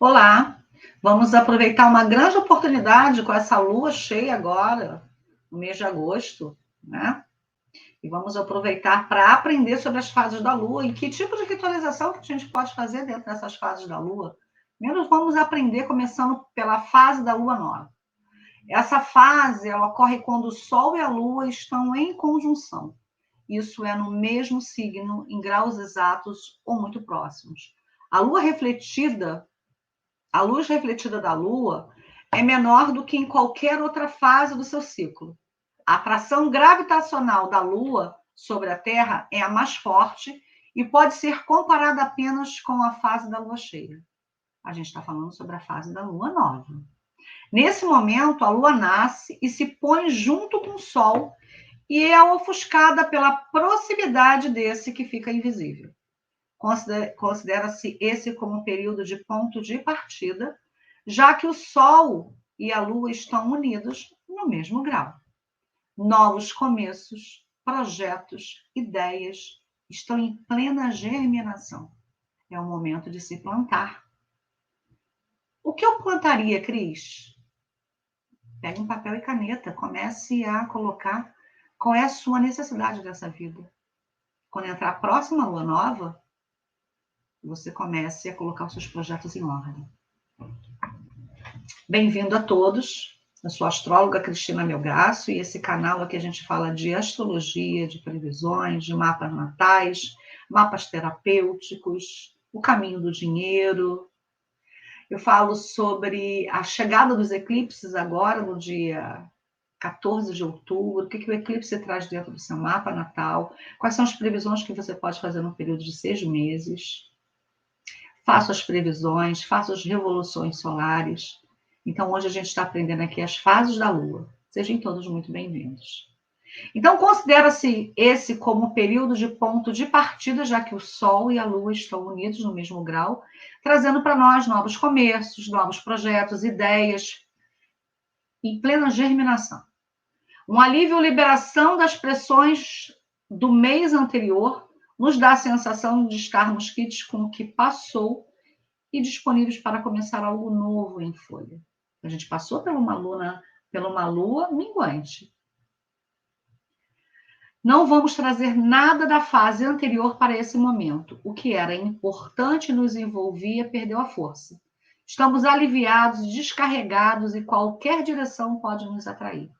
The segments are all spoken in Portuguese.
Olá, vamos aproveitar uma grande oportunidade com essa lua cheia agora, no mês de agosto, né? E vamos aproveitar para aprender sobre as fases da lua e que tipo de ritualização que a gente pode fazer dentro dessas fases da lua. Primeiro vamos aprender começando pela fase da lua nova. Essa fase, ela ocorre quando o Sol e a Lua estão em conjunção. Isso é no mesmo signo, em graus exatos ou muito próximos. A a luz refletida da Lua é menor do que em qualquer outra fase do seu ciclo. A atração gravitacional da Lua sobre a Terra é a mais forte e pode ser comparada apenas com a fase da Lua cheia. A gente está falando sobre a fase da Lua nova. Nesse momento, a Lua nasce e se põe junto com o Sol e é ofuscada pela proximidade desse que fica invisível. Considera-se esse como um período de ponto de partida, já que o Sol e a Lua estão unidos no mesmo grau. Novos começos, projetos, ideias estão em plena germinação. É o momento de se plantar. O que eu plantaria, Cris? Pegue um papel e caneta, comece a colocar qual é a sua necessidade dessa vida. Quando entrar a próxima lua nova, você comece a colocar os seus projetos em ordem. Bem-vindo a todos. Eu sou a astróloga Cristina Melgaço e esse canal aqui a gente fala de astrologia, de previsões, de mapas natais, mapas terapêuticos, o caminho do dinheiro. Eu falo sobre a chegada dos eclipses agora no dia 14 de outubro, o que o eclipse traz dentro do seu mapa natal, quais são as previsões que você pode fazer no período de 6 meses. Faço as previsões, faço as revoluções solares. Então, hoje a gente está aprendendo aqui as fases da Lua. Sejam todos muito bem-vindos. Então, considera-se esse como o período de ponto de partida, já que o Sol e a Lua estão unidos no mesmo grau, trazendo para nós novos começos, novos projetos, ideias, em plena germinação. Um alívio ou liberação das pressões do mês anterior nos dá a sensação de estarmos quites com o que passou e disponíveis para começar algo novo em folha. A gente passou por uma lua minguante. Não vamos trazer nada da fase anterior para esse momento. O que era importante e nos envolvia perdeu a força. Estamos aliviados, descarregados e qualquer direção pode nos atrair.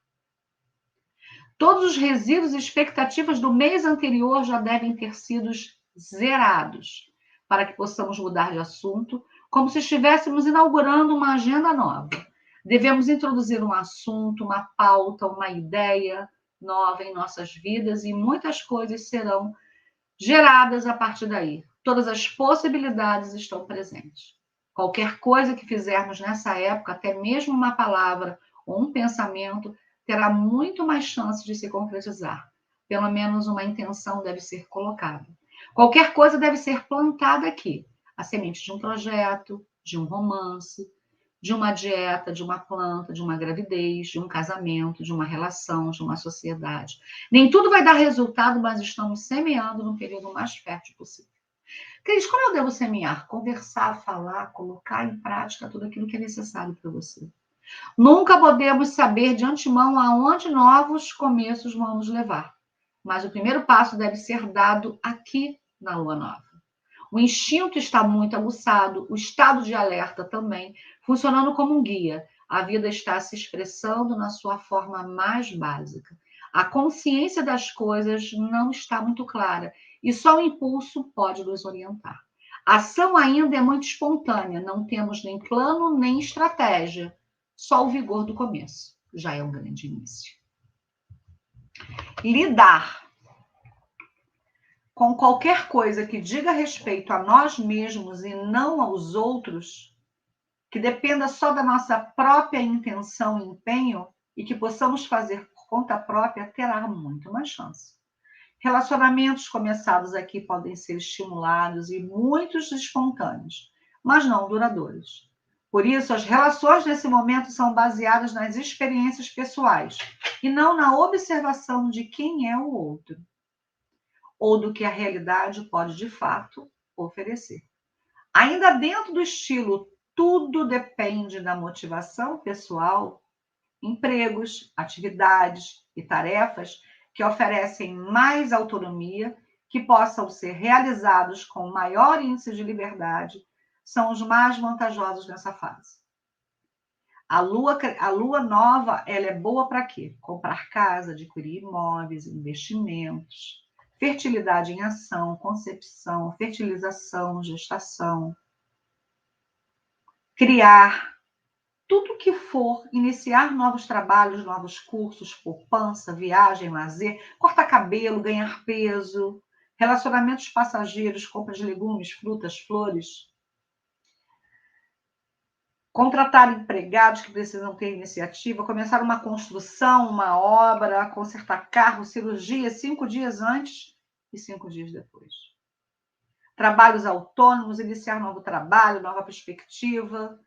Todos os resíduos e expectativas do mês anterior já devem ter sido zerados, para que possamos mudar de assunto, como se estivéssemos inaugurando uma agenda nova. Devemos introduzir um assunto, uma pauta, uma ideia nova em nossas vidas e muitas coisas serão geradas a partir daí. Todas as possibilidades estão presentes. Qualquer coisa que fizermos nessa época, até mesmo uma palavra ou um pensamento, terá muito mais chance de se concretizar. Pelo menos uma intenção deve ser colocada. Qualquer coisa deve ser plantada aqui. A semente de um projeto, de um romance, de uma dieta, de uma planta, de uma gravidez, de um casamento, de uma relação, de uma sociedade. Nem tudo vai dar resultado, mas estamos semeando no período mais fértil possível. Cris, como eu devo semear? Conversar, falar, colocar em prática tudo aquilo que é necessário para você. Nunca podemos saber de antemão aonde novos começos vão nos levar. Mas o primeiro passo deve ser dado aqui na Lua Nova. O instinto está muito aguçado, o estado de alerta também, funcionando como um guia. A vida está se expressando na sua forma mais básica. A consciência das coisas não está muito clara e só o impulso pode nos orientar. A ação ainda é muito espontânea, não temos nem plano nem estratégia. Só o vigor do começo já é um grande início. Lidar com qualquer coisa que diga respeito a nós mesmos e não aos outros, que dependa só da nossa própria intenção e empenho e que possamos fazer por conta própria, terá muito mais chance. Relacionamentos começados aqui podem ser estimulados e muitos espontâneos, mas não duradouros. Por isso, as relações nesse momento são baseadas nas experiências pessoais e não na observação de quem é o outro ou do que a realidade pode, de fato, oferecer. Ainda dentro do estilo Tudo depende da motivação pessoal, empregos, atividades e tarefas que oferecem mais autonomia, que possam ser realizados com maior índice de liberdade, são os mais vantajosos nessa fase. A lua nova, ela é boa para quê? Comprar casa, adquirir imóveis, investimentos, fertilidade em ação, concepção, fertilização, gestação, criar, tudo que for iniciar novos trabalhos, novos cursos, poupança, viagem, lazer, cortar cabelo, ganhar peso, relacionamentos passageiros, compra de legumes, frutas, flores, contratar empregados que precisam ter iniciativa, começar uma construção, uma obra, consertar carro, cirurgia 5 dias antes e 5 dias depois. Trabalhos autônomos, iniciar novo trabalho, nova perspectiva.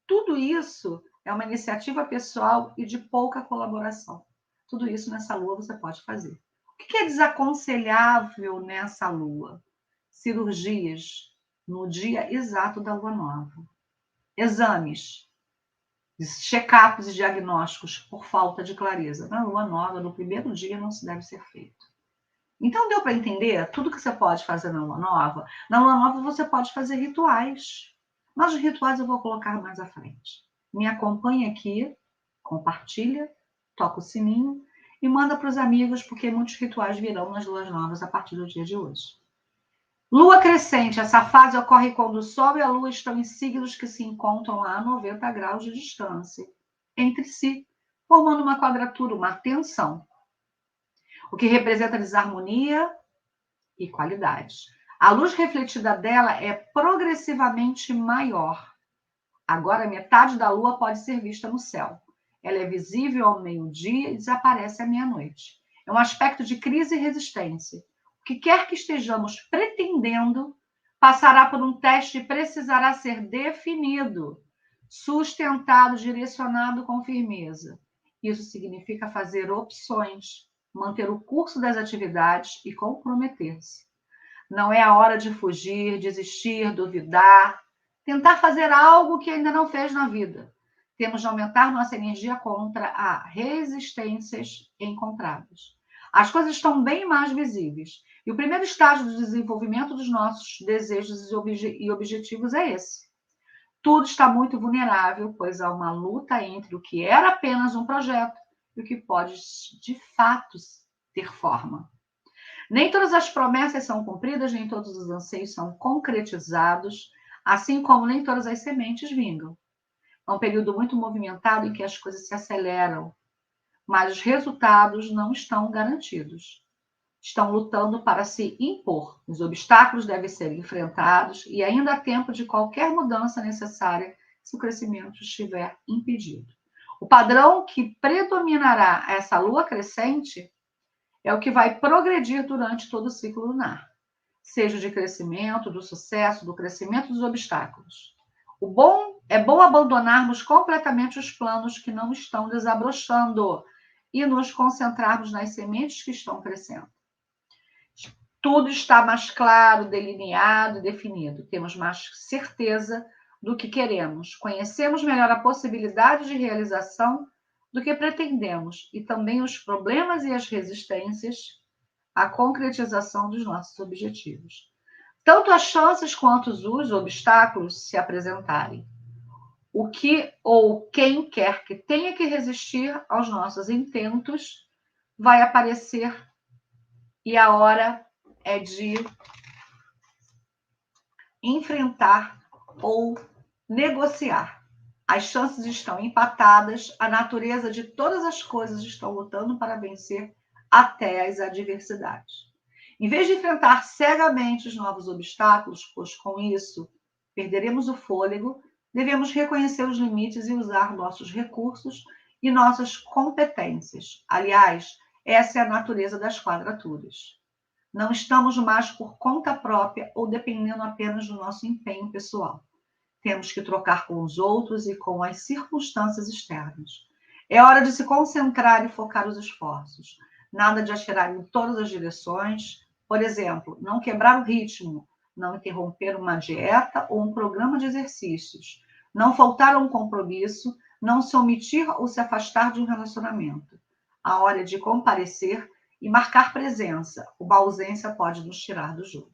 Tudo isso é uma iniciativa pessoal e de pouca colaboração. Tudo isso nessa lua você pode fazer. O que é desaconselhável nessa lua? Cirurgias no dia exato da lua nova. Exames, check-ups e diagnósticos por falta de clareza. Na lua nova, no primeiro dia, não se deve ser feito. Então, deu para entender tudo que você pode fazer na lua nova? Na lua nova, você pode fazer rituais. Mas os rituais eu vou colocar mais à frente. Me acompanha aqui, compartilha, toca o sininho e manda para os amigos, porque muitos rituais virão nas luas novas a partir do dia de hoje. Lua crescente, essa fase ocorre quando o Sol e a Lua estão em signos que se encontram a 90 graus de distância entre si, formando uma quadratura, uma tensão, o que representa desarmonia e qualidade. A luz refletida dela é progressivamente maior. Agora, metade da Lua pode ser vista no céu. Ela é visível ao meio-dia e desaparece à meia-noite. É um aspecto de crise e resistência. O que quer que estejamos pretendendo passará por um teste e precisará ser definido, sustentado, direcionado com firmeza. Isso significa fazer opções, manter o curso das atividades e comprometer-se. Não é a hora de fugir, desistir, duvidar, tentar fazer algo que ainda não fez na vida. Temos de aumentar nossa energia contra as resistências encontradas. As coisas estão bem mais visíveis. E o primeiro estágio do desenvolvimento dos nossos desejos e objetivos é esse. Tudo está muito vulnerável, pois há uma luta entre o que era apenas um projeto e o que pode, de fato, ter forma. Nem todas as promessas são cumpridas, nem todos os anseios são concretizados, assim como nem todas as sementes vingam. É um período muito movimentado em que as coisas se aceleram, mas os resultados não estão garantidos. Estão lutando para se impor. Os obstáculos devem ser enfrentados e ainda há tempo de qualquer mudança necessária se o crescimento estiver impedido. O padrão que predominará essa lua crescente é o que vai progredir durante todo o ciclo lunar, seja de crescimento, do sucesso, do crescimento dos obstáculos. É bom abandonarmos completamente os planos que não estão desabrochando e nos concentrarmos nas sementes que estão crescendo. Tudo está mais claro, delineado e definido. Temos mais certeza do que queremos. Conhecemos melhor a possibilidade de realização do que pretendemos e também os problemas e as resistências à concretização dos nossos objetivos. Tanto as chances quanto os obstáculos se apresentarem. O que ou quem quer que tenha que resistir aos nossos intentos vai aparecer e a hora é de enfrentar ou negociar. As chances estão empatadas, a natureza de todas as coisas estão lutando para vencer até as adversidades. Em vez de enfrentar cegamente os novos obstáculos, pois com isso perderemos o fôlego, devemos reconhecer os limites e usar nossos recursos e nossas competências. Aliás, essa é a natureza das quadraturas. Não estamos mais por conta própria ou dependendo apenas do nosso empenho pessoal. Temos que trocar com os outros e com as circunstâncias externas. É hora de se concentrar e focar os esforços. Nada de atirar em todas as direções. Por exemplo, não quebrar o ritmo, não interromper uma dieta ou um programa de exercícios. não faltar a um compromisso, não se omitir ou se afastar de um relacionamento. A hora de comparecer e marcar presença. Uma ausência pode nos tirar do jogo.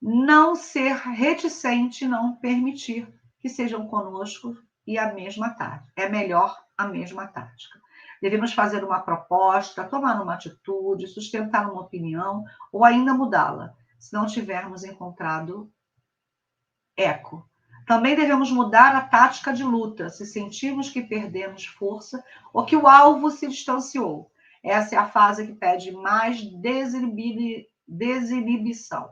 Não ser reticente, não permitir que sejam conosco e a mesma tática. É melhor a mesma tática. Devemos fazer uma proposta, tomar uma atitude, sustentar uma opinião ou ainda mudá-la, se não tivermos encontrado eco. Também devemos mudar a tática de luta, se sentirmos que perdemos força ou que o alvo se distanciou. Essa é a fase que pede mais desinibição,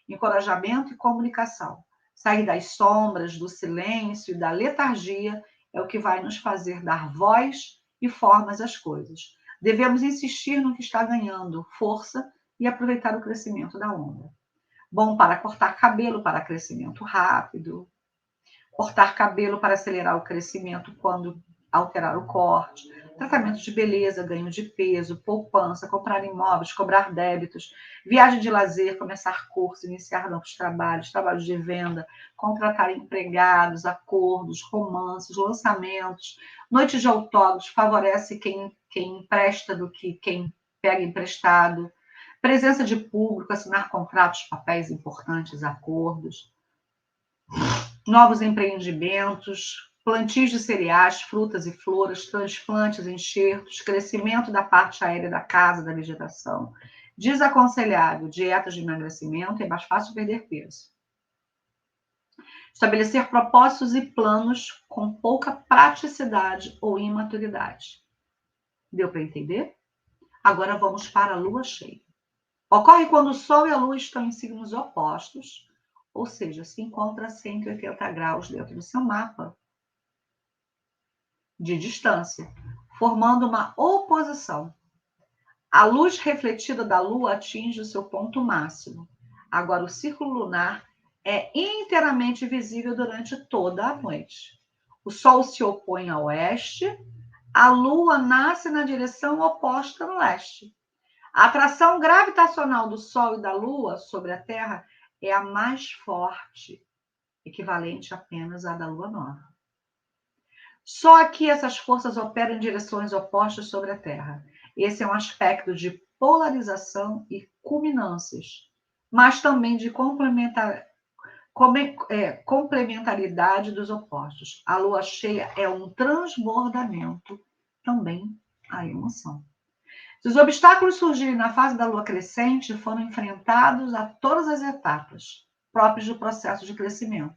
encorajamento e comunicação. Sair das sombras, do silêncio e da letargia é o que vai nos fazer dar voz e formas às coisas. Devemos insistir no que está ganhando força e aproveitar o crescimento da onda. Bom para cortar cabelo para crescimento rápido, cortar cabelo para acelerar o crescimento quando alterar o corte, tratamento de beleza, ganho de peso, poupança, comprar imóveis, cobrar débitos, viagem de lazer, começar curso, iniciar novos trabalhos, trabalhos de venda, contratar empregados, acordos, romances, lançamentos, noites de autógrafos, favorece quem empresta do que quem pega emprestado, presença de público, assinar contratos, papéis importantes, acordos, novos empreendimentos, plantios de cereais, frutas e flores, transplantes, enxertos, crescimento da parte aérea da casa, da vegetação. Desaconselhável, dietas de emagrecimento, é mais fácil perder peso. Estabelecer propósitos e planos com pouca praticidade ou imaturidade. Deu para entender? Agora vamos para a lua cheia. Ocorre quando o Sol e a Lua estão em signos opostos, ou seja, se encontra a 180 graus dentro do seu mapa de distância, formando uma oposição. A luz refletida da Lua atinge o seu ponto máximo. Agora, o círculo lunar é inteiramente visível durante toda a noite. O Sol se opõe ao oeste, a Lua nasce na direção oposta no leste. A atração gravitacional do Sol e da Lua sobre a Terra é a mais forte, equivalente apenas à da Lua nova. Só que essas forças operam em direções opostas sobre a Terra. Esse é um aspecto de polarização e culminâncias, mas também de complementaridade dos opostos. A Lua cheia é um transbordamento, também a emoção. Se os obstáculos surgirem na fase da lua crescente, foram enfrentados a todas as etapas próprias do processo de crescimento.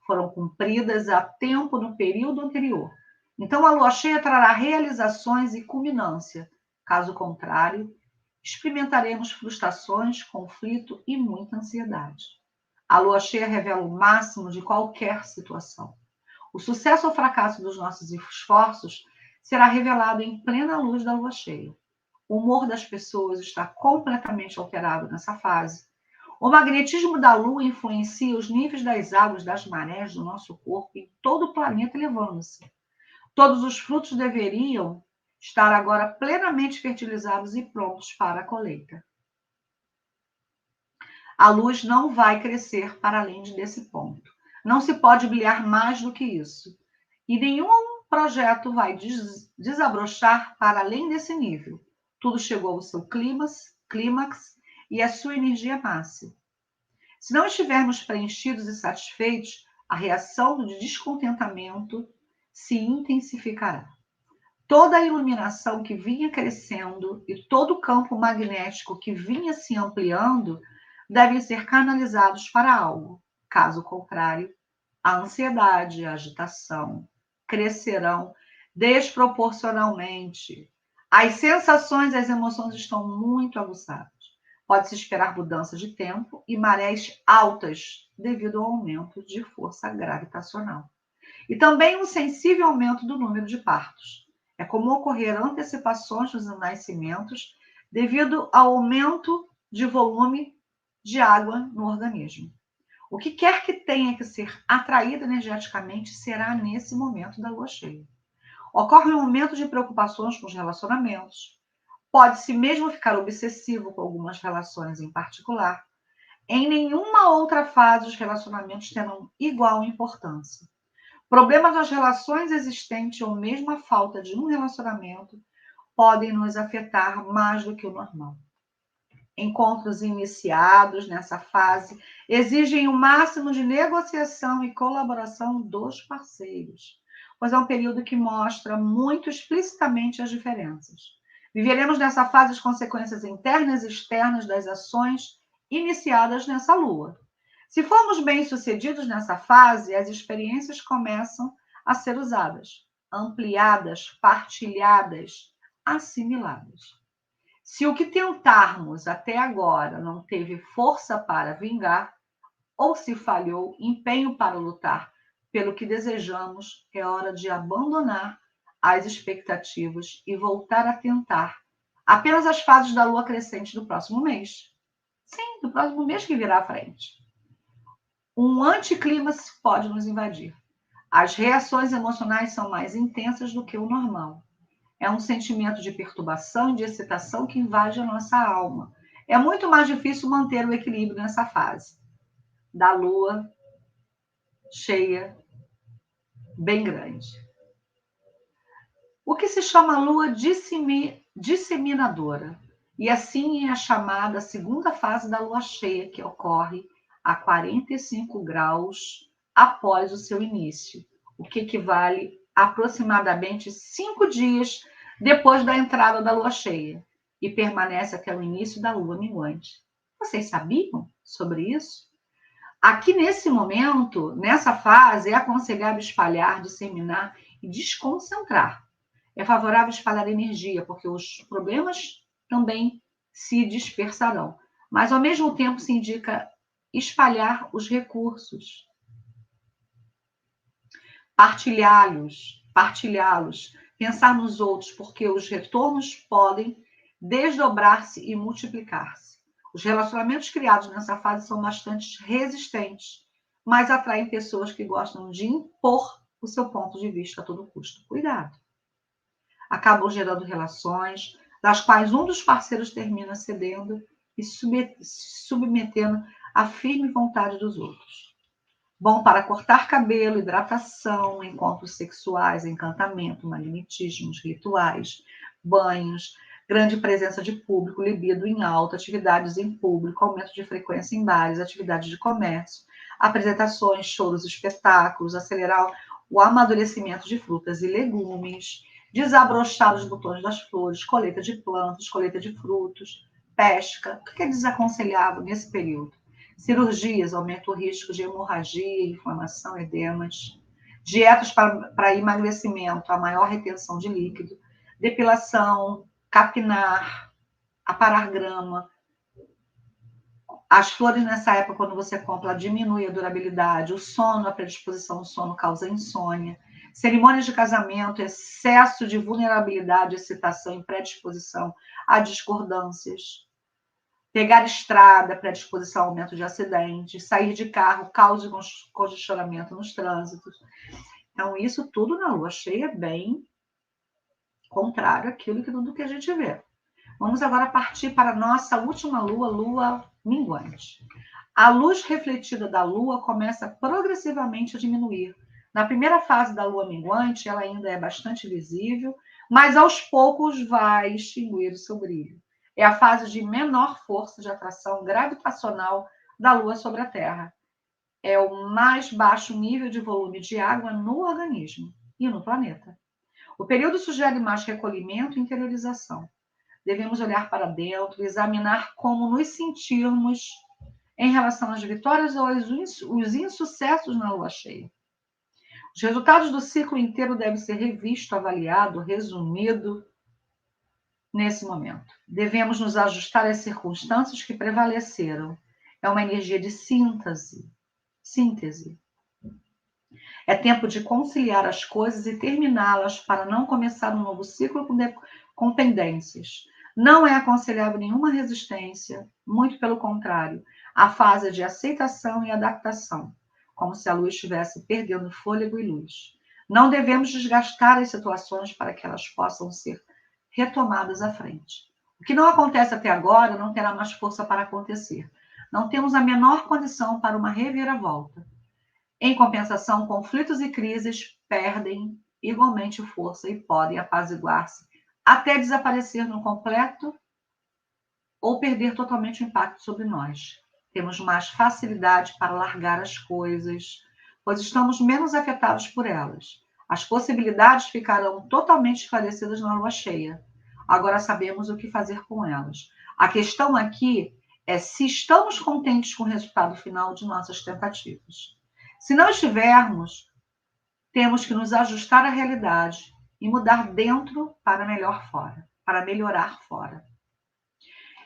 Foram cumpridas a tempo no período anterior. Então, a lua cheia trará realizações e culminância. Caso contrário, experimentaremos frustrações, conflito e muita ansiedade. A lua cheia revela o máximo de qualquer situação. O sucesso ou fracasso dos nossos esforços será revelado em plena luz da lua cheia. O humor das pessoas está completamente alterado nessa fase. O magnetismo da Lua influencia os níveis das águas das marés do nosso corpo em todo o planeta elevando-se. Todos os frutos deveriam estar agora plenamente fertilizados e prontos para a colheita. A luz não vai crescer para além desse ponto. Não se pode brilhar mais do que isso. E nenhum projeto vai desabrochar para além desse nível. Tudo chegou ao seu clímax e à sua energia máxima. Se não estivermos preenchidos e satisfeitos, a reação do descontentamento se intensificará. Toda a iluminação que vinha crescendo e todo o campo magnético que vinha se ampliando devem ser canalizados para algo. Caso contrário, a ansiedade e a agitação crescerão desproporcionalmente. As sensações e as emoções estão muito aguçadas. Pode-se esperar mudança de tempo e marés altas devido ao aumento de força gravitacional. E também um sensível aumento do número de partos. É comum ocorrer antecipações nos nascimentos devido ao aumento de volume de água no organismo. O que quer que tenha que ser atraído energeticamente será nesse momento da lua cheia. Ocorre um aumento de preocupações com os relacionamentos. Pode-se mesmo ficar obsessivo com algumas relações em particular. Em nenhuma outra fase os relacionamentos terão igual importância. Problemas nas relações existentes ou mesmo a falta de um relacionamento podem nos afetar mais do que o normal. Encontros iniciados nessa fase exigem o máximo de negociação e colaboração dos parceiros, pois é um período que mostra muito explicitamente as diferenças. Viveremos nessa fase as consequências internas e externas das ações iniciadas nessa lua. Se formos bem-sucedidos nessa fase, as experiências começam a ser usadas, ampliadas, partilhadas, assimiladas. Se o que tentarmos até agora não teve força para vingar, ou se falhou empenho para lutar pelo que desejamos, é hora de abandonar as expectativas e voltar a tentar apenas as fases da lua crescente do próximo mês. Sim, do próximo mês que virá à frente. Um anticlímax pode nos invadir. As reações emocionais são mais intensas do que o normal. É um sentimento de perturbação e de excitação que invade a nossa alma. É muito mais difícil manter o equilíbrio nessa fase da lua cheia, bem grande. O que se chama lua disseminadora. E assim é a chamada segunda fase da lua cheia, que ocorre a 45 graus após o seu início, o que equivale a aproximadamente 5 dias depois da entrada da lua cheia e permanece até o início da lua minguante. Vocês sabiam sobre isso? Aqui nesse momento, nessa fase, é aconselhável espalhar, disseminar e desconcentrar. É favorável espalhar energia, porque os problemas também se dispersarão. Mas, ao mesmo tempo, se indica espalhar os recursos, partilhá-los, pensar nos outros, porque os retornos podem desdobrar-se e multiplicar-se. Os relacionamentos criados nessa fase são bastante resistentes, mas atraem pessoas que gostam de impor o seu ponto de vista a todo custo. Cuidado. Acabam gerando relações, das quais um dos parceiros termina cedendo e submetendo à firme vontade dos outros. Bom para cortar cabelo, hidratação, encontros sexuais, encantamento, magnetismos, rituais, banhos, grande presença de público, libido em alta, atividades em público, aumento de frequência em bares, atividades de comércio, apresentações, shows, espetáculos, acelerar o amadurecimento de frutas e legumes, desabrochar os botões das flores, colheita de plantas, colheita de frutos, pesca. O que é desaconselhável nesse período? Cirurgias, aumenta o risco de hemorragia, inflamação, edemas. Dietas para emagrecimento, a maior retenção de líquido. Depilação, capinar, aparar grama. As flores nessa época, quando você compra, diminui a durabilidade. O sono, a predisposição ao sono causa insônia. Cerimônias de casamento, excesso de vulnerabilidade, excitação e predisposição a discordâncias. Pegar estrada, predisposição ao aumento de acidentes, sair de carro, causa congestionamento nos trânsitos. Então, isso tudo na lua cheia é bem contrário àquilo que tudo que a gente vê. Vamos agora partir para a nossa última lua, lua minguante. A luz refletida da lua começa progressivamente a diminuir. Na primeira fase da lua minguante, ela ainda é bastante visível, mas aos poucos vai extinguir o seu brilho. É a fase de menor força de atração gravitacional da Lua sobre a Terra. É o mais baixo nível de volume de água no organismo e no planeta. O período sugere mais recolhimento e interiorização. Devemos olhar para dentro, examinar como nos sentirmos em relação às vitórias ou os insucessos na lua cheia. Os resultados do ciclo inteiro devem ser revisto, avaliado, resumido nesse momento. Devemos nos ajustar às circunstâncias que prevaleceram. É uma energia de síntese. É tempo de conciliar as coisas e terminá-las para não começar um novo ciclo com pendências. Não é aconselhável nenhuma resistência, muito pelo contrário. A fase de aceitação e adaptação, como se a lua estivesse perdendo fôlego e luz. Não devemos desgastar as situações para que elas possam ser retomadas à frente. O que não acontece até agora não terá mais força para acontecer. Não temos a menor condição para uma reviravolta. Em compensação, conflitos e crises perdem igualmente força e podem apaziguar-se até desaparecer no completo ou perder totalmente o impacto sobre nós. Temos mais facilidade para largar as coisas, pois estamos menos afetados por elas. As possibilidades ficarão totalmente esclarecidas na lua cheia. Agora sabemos o que fazer com elas. A questão aqui é se estamos contentes com o resultado final de nossas tentativas. Se não estivermos, temos que nos ajustar à realidade e mudar dentro para melhor fora, para melhorar fora.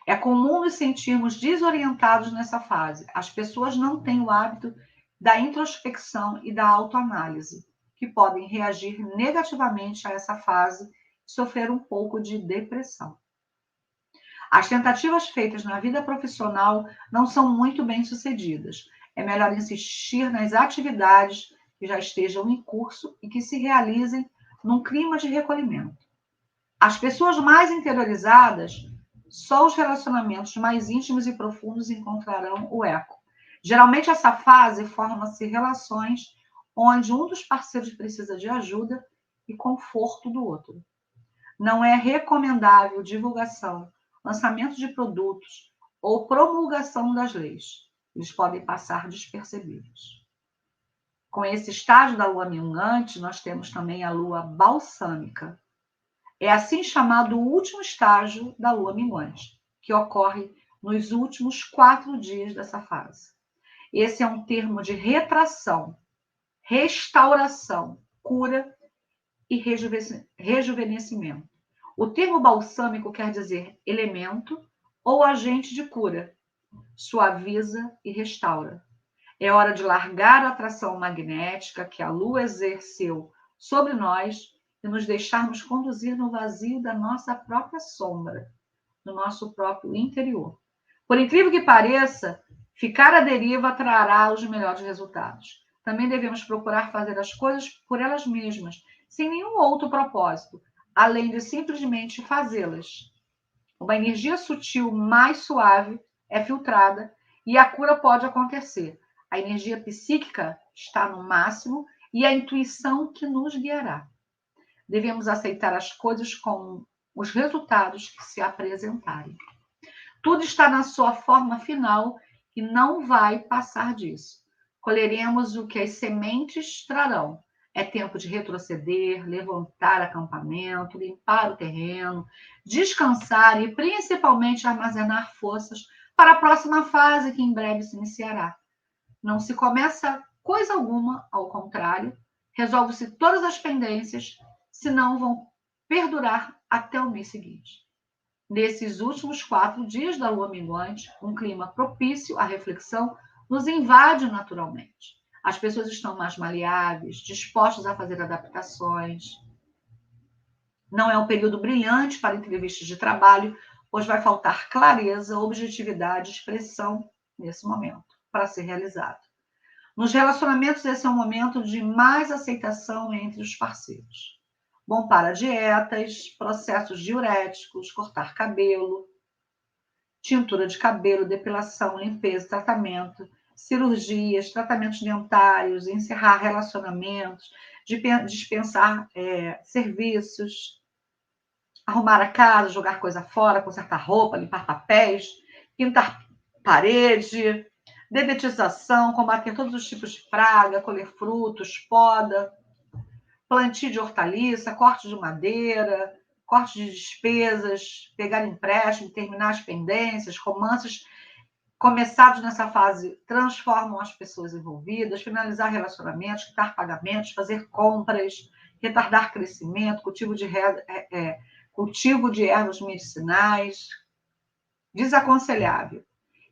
É comum nos sentirmos desorientados nessa fase. As pessoas não têm o hábito da introspecção e da autoanálise, que podem reagir negativamente a essa fase e sofrer um pouco de depressão. As tentativas feitas na vida profissional não são muito bem sucedidas. É melhor insistir nas atividades que já estejam em curso e que se realizem num clima de recolhimento. As pessoas mais interiorizadas, só os relacionamentos mais íntimos e profundos encontrarão o eco. Geralmente, essa fase forma-se relações onde um dos parceiros precisa de ajuda e conforto do outro. Não é recomendável divulgação, lançamento de produtos ou promulgação das leis. Eles podem passar despercebidos. Com esse estágio da lua minguante, nós temos também a lua balsâmica. É assim chamado o último estágio da lua minguante, que ocorre nos últimos 4 dias dessa fase. Esse é um termo de retração, restauração, cura e rejuvenescimento. O termo balsâmico quer dizer elemento ou agente de cura, suaviza e restaura. É hora de largar a atração magnética que a lua exerceu sobre nós e nos deixarmos conduzir no vazio da nossa própria sombra, no nosso próprio interior. Por incrível que pareça, ficar à deriva trará os melhores resultados. Também devemos procurar fazer as coisas por elas mesmas, sem nenhum outro propósito, além de simplesmente fazê-las. Uma energia sutil mais suave é filtrada e a cura pode acontecer. A energia psíquica está no máximo e a intuição que nos guiará. Devemos aceitar as coisas com os resultados que se apresentarem. Tudo está na sua forma final e não vai passar disso. Colheremos o que as sementes trarão. É tempo de retroceder, levantar acampamento, limpar o terreno, descansar e principalmente armazenar forças para a próxima fase que em breve se iniciará. Não se começa coisa alguma, ao contrário, resolve-se todas as pendências, senão vão perdurar até o mês seguinte. Nesses últimos 4 dias da lua minguante, um clima propício à reflexão nos invade naturalmente. As pessoas estão mais maleáveis, dispostas a fazer adaptações. Não é um período brilhante para entrevistas de trabalho, pois vai faltar clareza, objetividade e expressão nesse momento para ser realizado. Nos relacionamentos, esse é um momento de mais aceitação entre os parceiros. Bom para dietas, processos diuréticos, cortar cabelo, tintura de cabelo, depilação, limpeza, tratamento, cirurgias, tratamentos dentários, encerrar relacionamentos, dispensar serviços, arrumar a casa, jogar coisa fora, consertar roupa, limpar papéis, pintar parede, dedetização, combater todos os tipos de praga, colher frutos, poda, plantio de hortaliça, corte de madeira, corte de despesas, pegar empréstimo, terminar as pendências, romances começados nessa fase transformam as pessoas envolvidas, finalizar relacionamentos, quitar pagamentos, fazer compras, retardar crescimento, cultivo de ervas medicinais, desaconselhável.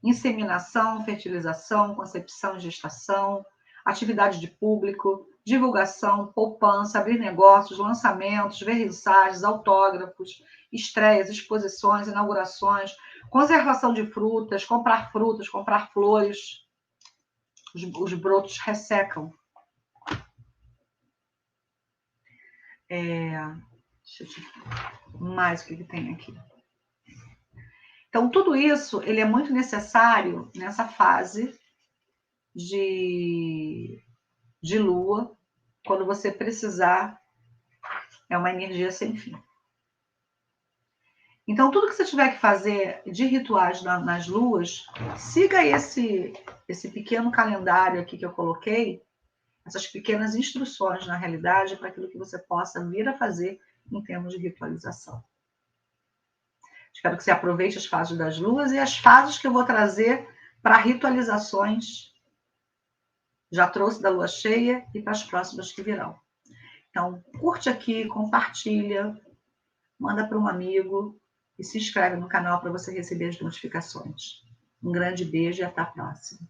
Inseminação, fertilização, concepção e gestação, atividade de público, divulgação, poupança, abrir negócios, lançamentos, vernissagens, autógrafos, estreias, exposições, inaugurações, conservação de frutas, comprar flores. Os brotos ressecam. Deixa eu ver mais o que tem aqui. Então, tudo isso ele é muito necessário nessa fase de de lua, quando você precisar, é uma energia sem fim. Então, tudo que você tiver que fazer de rituais nas luas, siga esse pequeno calendário aqui que eu coloquei, essas pequenas instruções, na realidade, para aquilo que você possa vir a fazer em termos de ritualização. Espero que você aproveite as fases das luas e as fases que eu vou trazer para ritualizações. Já trouxe da lua cheia e para as próximas que virão. Então, curte aqui, compartilha, manda para um amigo e se inscreve no canal para você receber as notificações. Um grande beijo e até a próxima.